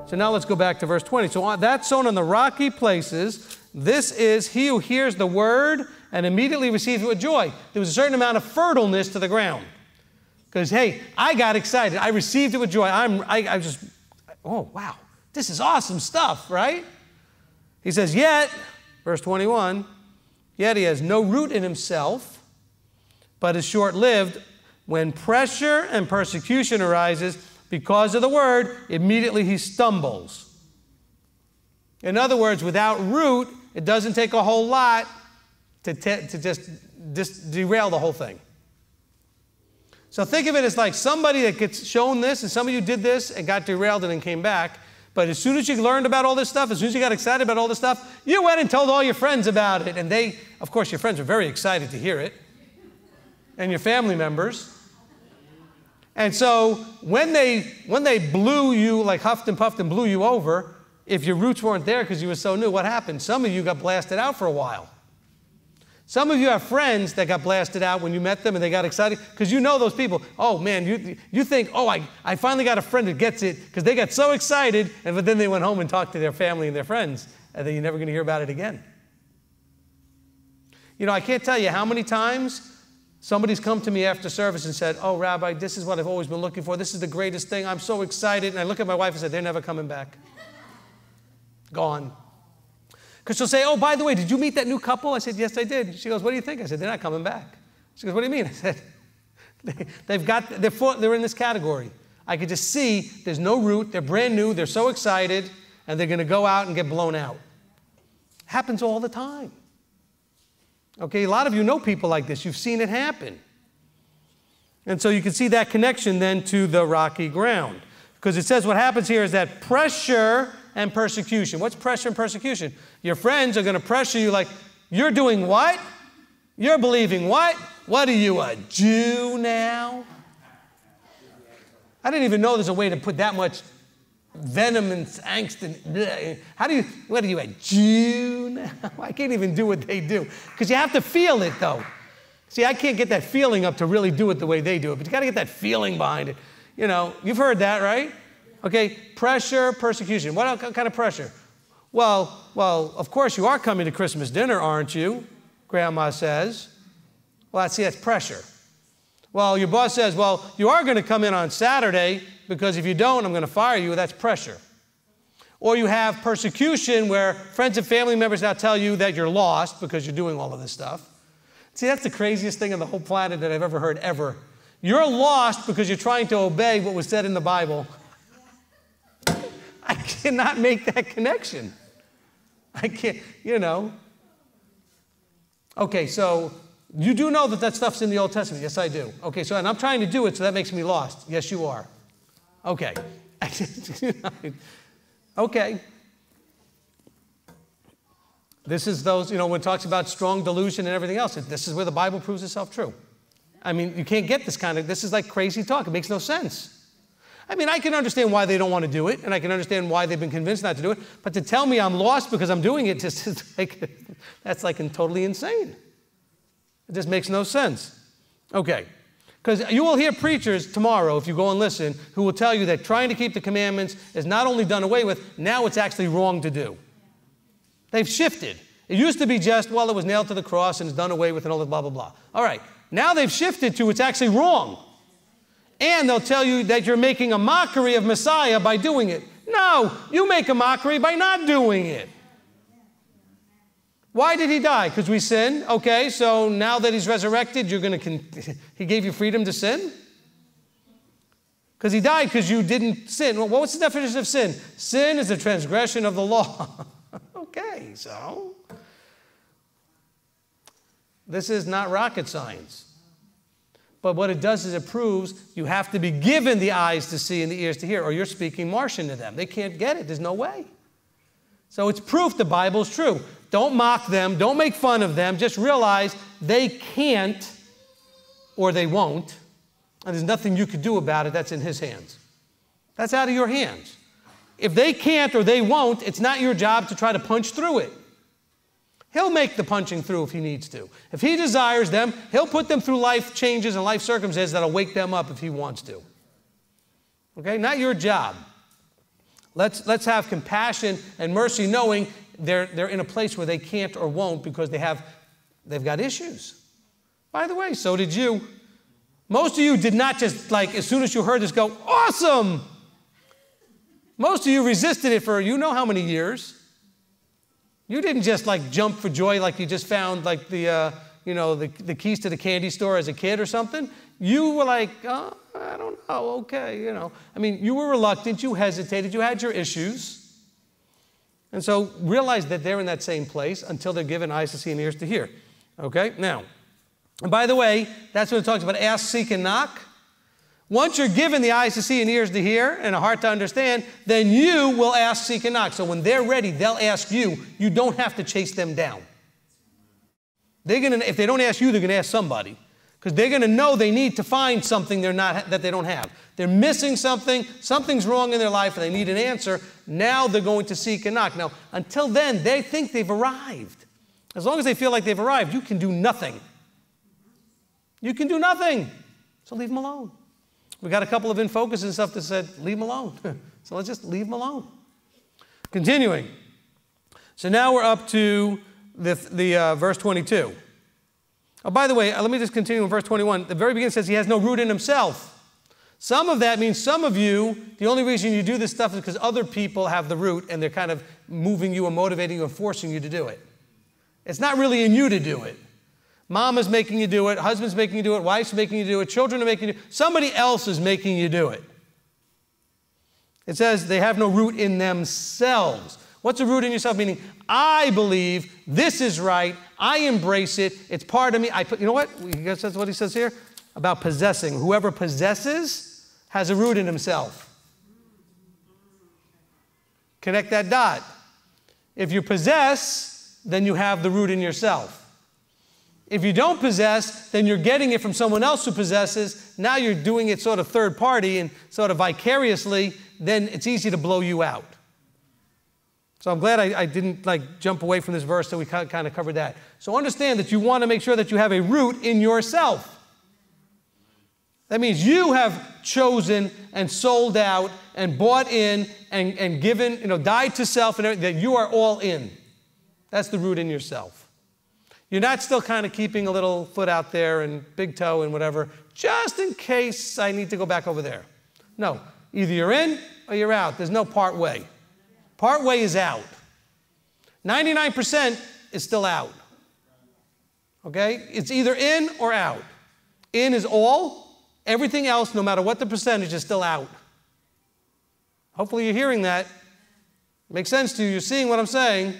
So now let's go back to verse 20. So that's sown on the rocky places. This is he who hears the word and immediately receives it with joy. There was a certain amount of fertileness to the ground. Because, hey, I got excited. I received it with joy. I just, oh, wow, this is awesome stuff, right? He says, yet, verse 21, yet he has no root in himself, but is short-lived. When pressure and persecution arises because of the word, immediately he stumbles. In other words, without root, it doesn't take a whole lot to just derail the whole thing. So think of it as like somebody that gets shown this, and some of you did this and got derailed and then came back. But as soon as you learned about all this stuff, as soon as you got excited about all this stuff, you went and told all your friends about it. And they, of course, your friends were very excited to hear it. And your family members. And so when they blew you, like huffed and puffed and blew you over, if your roots weren't there because you were so new, what happened? Some of you got blasted out for a while. Some of you have friends that got blasted out when you met them and they got excited because you know those people. Oh, man, you think, oh, I finally got a friend that gets it because they got so excited, but then they went home and talked to their family and their friends, and then you're never going to hear about it again. You know, I can't tell you how many times somebody's come to me after service and said, oh, Rabbi, this is what I've always been looking for. This is the greatest thing. I'm so excited. And I look at my wife and said, they're never coming back. Gone. Because she'll say, oh, by the way, did you meet that new couple? I said, yes, I did. She goes, what do you think? I said, they're not coming back. She goes, what do you mean? I said, they're in this category. I could just see there's no root. They're brand new. They're so excited. And they're going to go out and get blown out. Happens all the time. Okay, a lot of you know people like this. You've seen it happen. And so you can see that connection then to the rocky ground. Because it says what happens here is that pressure and persecution. What's pressure and persecution? Your friends are going to pressure you like, you're doing what? You're believing what? What are you, a Jew now? I didn't even know there's a way to put that much venom and angst and what are you, a Jew now? I can't even do what they do. Because you have to feel it, though. See, I can't get that feeling up to really do it the way they do it, but you got to get that feeling behind it. You know, you've heard that, right? Okay, pressure, persecution. What kind of pressure? Well, of course you are coming to Christmas dinner, aren't you? Grandma says. Well, that's pressure. Well, your boss says, well, you are going to come in on Saturday because if you don't, I'm going to fire you. That's pressure. Or you have persecution where friends and family members now tell you that you're lost because you're doing all of this stuff. See, that's the craziest thing on the whole planet that I've ever heard, ever. You're lost because you're trying to obey what was said in the Bible. I cannot make that connection. I can't, you know. Okay, so you do know that stuff's in the Old Testament. Yes, I do. Okay, so and I'm trying to do it, so that makes me lost. Yes, you are. Okay. Okay. This is those, you know, when it talks about strong delusion and everything else, this is where the Bible proves itself true. I mean, you can't get this is like crazy talk. It makes no sense. I mean, I can understand why they don't want to do it, and I can understand why they've been convinced not to do it, but to tell me I'm lost because I'm doing it, that's like totally insane. It just makes no sense. Okay. Because you will hear preachers tomorrow, if you go and listen, who will tell you that trying to keep the commandments is not only done away with, now it's actually wrong to do. They've shifted. It used to be just, well, it was nailed to the cross and it's done away with and all that blah, blah, blah. All right. Now they've shifted to it's actually wrong. And they'll tell you that you're making a mockery of Messiah by doing it. No, you make a mockery by not doing it. Why did he die? Because we sinned. Okay, so now that he's resurrected, he gave you freedom to sin? Because he died because you didn't sin. Well, what's the definition of sin? Sin is a transgression of the law. Okay, so this is not rocket science. But what it does is it proves you have to be given the eyes to see and the ears to hear, or you're speaking Martian to them. They can't get it. There's no way. So it's proof the Bible's true. Don't mock them. Don't make fun of them. Just realize they can't or they won't. And there's nothing you could do about it. That's in his hands. That's out of your hands. If they can't or they won't, it's not your job to try to punch through it. He'll make the punching through if he needs to. If he desires them, he'll put them through life changes and life circumstances that'll wake them up if he wants to. Okay? Not your job. Let's have compassion and mercy, knowing they're in a place where they can't or won't because they've got issues. By the way, so did you. Most of you did not just, like, as soon as you heard this, go, awesome! Most of you resisted it for you know how many years. You didn't just, like, jump for joy like you just found, like, the keys to the candy store as a kid or something. You were like, oh, I don't know, okay, I mean, you were reluctant, you hesitated, you had your issues. And so realize that they're in that same place until they're given eyes to see and ears to hear. Okay? Now, and by the way, that's what it talks about, ask, seek, and knock. Once you're given the eyes to see and ears to hear and a heart to understand, then you will ask, seek, and knock. So when they're ready, they'll ask you. You don't have to chase them down. If they don't ask you, they're going to ask somebody. Because they're going to know they need to find something that they don't have. They're missing something, something's wrong in their life, and they need an answer. Now they're going to seek and knock. Now, until then, they think they've arrived. As long as they feel like they've arrived, you can do nothing. You can do nothing. So leave them alone. We got a couple of INFOCUS and stuff that said, leave them alone. So let's just leave them alone. Continuing. So now we're up to the verse 22. Oh, by the way, let me just continue in verse 21. The very beginning says he has no root in himself. Some of that means some of you, the only reason you do this stuff is because other people have the root and they're kind of moving you and motivating you and forcing you to do it. It's not really in you to do it. Mama's making you do it, husband's making you do it, wife's making you do it, children are making you do it. Somebody else is making you do it. It says they have no root in themselves. What's a root in yourself? Meaning, I believe this is right, I embrace it, it's part of me. You know what? You guys, that's what he says here about possessing. Whoever possesses has a root in himself. Connect that dot. If you possess, then you have the root in yourself. If you don't possess, then you're getting it from someone else who possesses. Now you're doing it sort of third party and sort of vicariously. Then it's easy to blow you out. So I'm glad I didn't jump away from this verse, so we kind of covered that. So understand that you want to make sure that you have a root in yourself. That means you have chosen and sold out and bought in and given, died to self and everything, that you are all in. That's the root in yourself. You're not still kind of keeping a little foot out there and big toe and whatever, just in case I need to go back over there. No, either you're in or you're out. There's no part way. Part way is out. 99% is still out. Okay? It's either in or out. In is all. Everything else, no matter what the percentage, is still out. Hopefully you're hearing that. Makes sense to you. You're seeing what I'm saying.